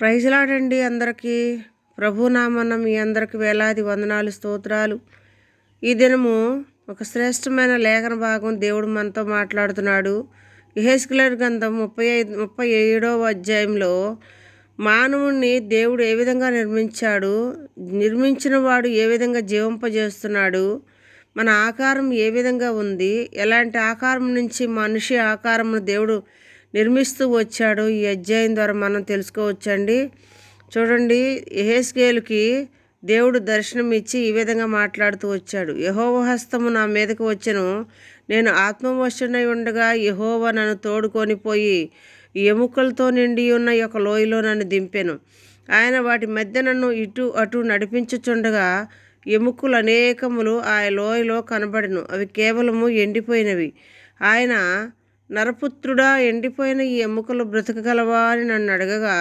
ప్రైజ్లాడండి అందరికీ. ప్రభునామన మీ అందరికి వేలాది వందనాలు, స్తోత్రాలు. ఈ దినము ఒక శ్రేష్టమైన లేఖన భాగం దేవుడు మనతో మాట్లాడుతున్నాడు. యెహెజ్కేలు గ్రంథం 37వ అధ్యాయంలో మానవుణ్ణి దేవుడు ఏ విధంగా నిర్మించాడు, నిర్మించిన వాడు ఏ విధంగా జీవింపజేస్తున్నాడు, మన ఆకారం ఏ విధంగా ఉంది, ఎలాంటి ఆకారం నుంచి మనిషి ఆకారమును దేవుడు నిర్మిస్తూ వచ్చాడు, ఈ అధ్యాయం ద్వారా మనం తెలుసుకోవచ్చండి. చూడండి, యెహెజ్కేలుకి దేవుడు దర్శనం ఇచ్చి ఈ విధంగా మాట్లాడుతూ వచ్చాడు. యెహోవా హస్తము నా మీదకు వచ్చెను, నేను ఆత్మవశుడై ఉండగా యెహోవా నన్ను తోడుకొని పోయి ఎముకలతో నిండి ఉన్న ఒక లోయలో నన్ను దింపెను. ఆయన వాటి మధ్య నన్ను ఇటు అటు నడిపించుచుండగా ఎముకలు అనేకములు ఆ లోయలో కనబడెను. అవి కేవలము ఎండిపోయినవి. ఆయన, నరపుత్రుడా, ఎండిపోయిన ఈ ఎముకలు బ్రతకగలవా అని నన్ను అడగగా,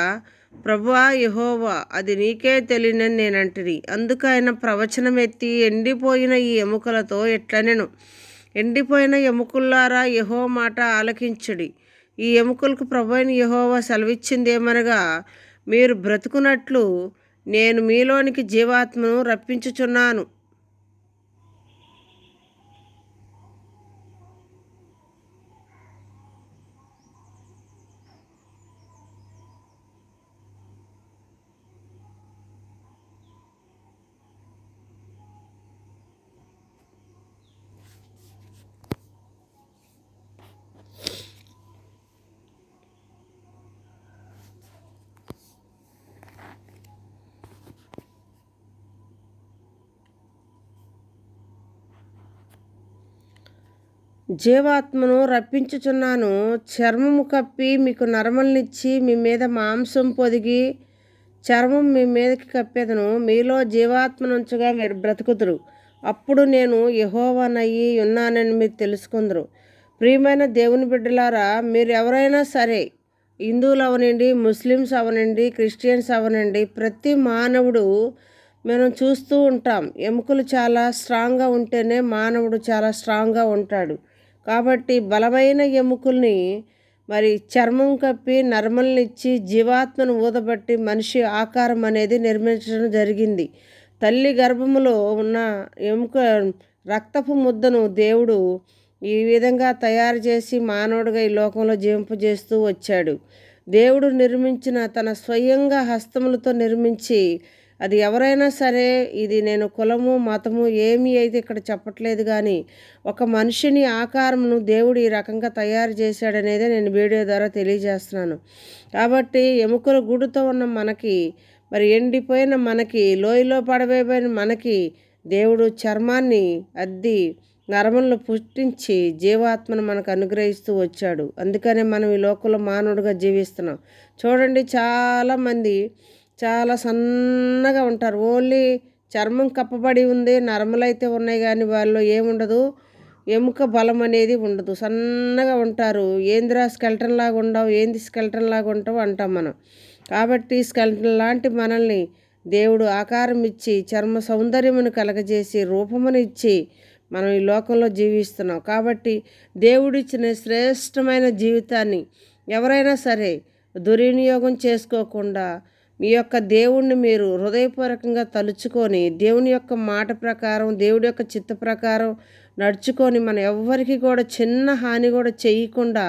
ప్రభువా యెహోవా, అది నీకే తెలియనని నేనంటిని. అందుకు ఆయన ప్రవచనం ఎత్తి, ఎండిపోయిన ఈ ఎముకలతో ఎట్లనెను, ఎండిపోయిన ఎముకల్లారా, యెహోవా మాట ఆలకించుడి. ఈ ఎముకలకు ప్రభు అయిన యెహోవా సెలవిచ్చిందేమనగా, మీరు బ్రతుకున్నట్లు నేను మీలోనికి జీవాత్మను రప్పించుచున్నాను. జీవాత్మను రప్పించుచున్నాను. చర్మము కప్పి మీకు నరములనిచ్చి మీ మీద మాంసం పొదిగి చర్మం మీ మీదకి కప్పేదను. మీలో జీవాత్మనుంచగా మీరు బ్రతుకుదురు. అప్పుడు నేను యెహోవానయ్యి ఉన్నానని మీరు తెలుసుకుందరు. ప్రియమైన దేవుని బిడ్డలారా, మీరు ఎవరైనా సరే, హిందువులు అవనండి, ముస్లిమ్స్ అవనండి, క్రిస్టియన్స్ అవనండి, ప్రతి మానవుడు మనం చూస్తూ ఉంటాం. ఎముకలు చాలా స్ట్రాంగ్గా ఉంటేనే మానవుడు చాలా స్ట్రాంగ్గా ఉంటాడు. కాబట్టి బలమైన ఎముకల్ని చర్మం కప్పి నరములనిచ్చి జీవాత్మను ఊదబట్టి మనిషి ఆకారం అనేది నిర్మించడం జరిగింది. తల్లి గర్భములో ఉన్న ఎముక రక్తపు ముద్దను దేవుడు ఈ విధంగా తయారు చేసి మానవుడిగా ఈ లోకంలో జీవింపజేస్తూ వచ్చాడు. దేవుడు నిర్మించిన తన స్వయంగా హస్తములతో నిర్మించి, అది ఎవరైనా సరే, ఇది నేను కులము మతము ఏమీ అయితే ఇక్కడ చెప్పట్లేదు, కానీ ఒక మనిషిని ఆకారమును దేవుడు ఈ రకంగా తయారు చేశాడనేదే నేను వీడియో ద్వారా తెలియజేస్తున్నాను. కాబట్టి ఎముకల గూడుతో ఉన్న మనకి, ఎండిపోయిన మనకి, లోయలో పడవేయబడిన మనకి దేవుడు చర్మాన్ని అద్ది నరములను పుట్టించి జీవాత్మను మనకు అనుగ్రహిస్తూ వచ్చాడు. అందుకనే మనం ఈ లోకంలో మానవుడిగా జీవిస్తున్నాం. చూడండి, చాలామంది చాలా సన్నగా ఉంటారు. ఓన్లీ చర్మం కప్పబడి ఉంది, నరములైతే ఉన్నాయి, కానీ వాళ్ళలో ఏముండదు, ఎముక బలం అనేది ఉండదు. సన్నగా ఉంటారు. ఏందిరా స్కెల్టన్ లాగా ఉండవు, ఏంది స్కెల్టన్ లాగా ఉంటావు అంటాం మనం. కాబట్టి స్కెల్టన్ లాంటి మనల్ని దేవుడు ఆకారం ఇచ్చి, చర్మ సౌందర్యమును కలగజేసి, రూపమును ఇచ్చి మనం ఈ లోకంలో జీవిస్తున్నాం. కాబట్టి దేవుడిచ్చిన శ్రేష్టమైన జీవితాన్ని ఎవరైనా సరే దుర్వినియోగం చేసుకోకుండా, మీ యొక్క దేవుణ్ణి మీరు హృదయపూర్వకంగా తలుచుకొని, దేవుని యొక్క మాట ప్రకారం, దేవుడి యొక్క చిత్త ప్రకారం నడుచుకొని, మనం ఎవ్వరికి కూడా చిన్న హాని కూడా చేయకుండా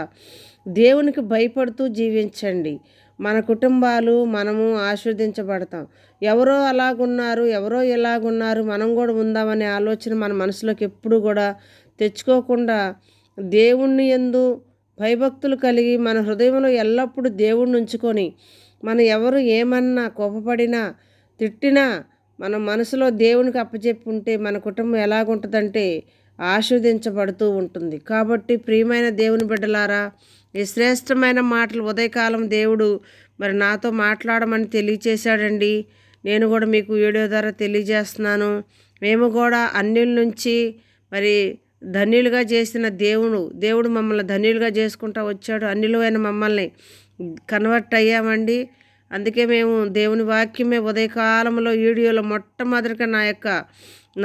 దేవునికి భయపడుతూ జీవించండి. మన కుటుంబాలు, మనము ఆశీర్వదించబడతాం. ఎవరో అలాగున్నారు, ఎవరో ఇలాగున్నారు, మనం కూడా ఉందామనే ఆలోచన మన మనసులోకి ఎప్పుడు కూడా తెచ్చుకోకుండా, దేవుణ్ణి యందు భయభక్తులు కలిగి మన హృదయంలో ఎల్లప్పుడూ దేవుణ్ణి ఉంచుకొని, మనం ఎవరు ఏమన్నా, కోపపడినా, తిట్టినా మన మనసులో దేవునికి అప్పచెప్పి ఉంటే మన కుటుంబం ఎలాగుంటుందంటే ఆశీర్వదించబడుతూ ఉంటుంది. కాబట్టి ప్రియమైన దేవుని బిడ్డలారా, ఈ శ్రేష్టమైన మాటలు ఉదయకాలం దేవుడు నాతో మాట్లాడమని తెలియచేశాడండి. నేను కూడా మీకు వీడియో ద్వారా తెలియజేస్తున్నాను. మేము కూడా అన్యుల నుంచి ధన్యులుగా చేసిన దేవుడు మమ్మల్ని ధన్యులుగా చేసుకుంటూ వచ్చాడు. అన్యులమైన మమ్మల్ని కన్వర్ట్ అయ్యామండి. అందుకే మేము దేవుని వాక్యమే ఉదయకాలంలో వీడియోలో మొట్టమొదటిగా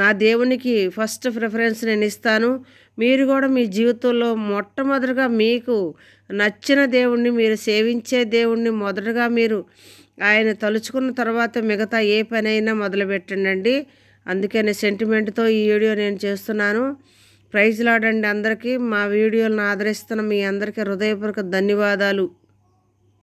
నా దేవునికి ఫస్ట్ ప్రిఫరెన్స్ నేను ఇస్తాను. మీరు కూడా మీ జీవితంలో మొట్టమొదటిగా మీకు నచ్చిన దేవుణ్ణి, మీరు సేవించే దేవుణ్ణి మొదటగా మీరు ఆయన తలుచుకున్న తర్వాత మిగతా ఏ పనైనా మొదలుపెట్టండి. అందుకనే సెంటిమెంట్తో ఈ వీడియో నేను చేస్తున్నాను. ప్రైజ్ లార్డ్ అందరికీ. మా వీడియోలను ఆదరిస్తున్న మీ అందరికీ హృదయపూర్వక ధన్యవాదాలు.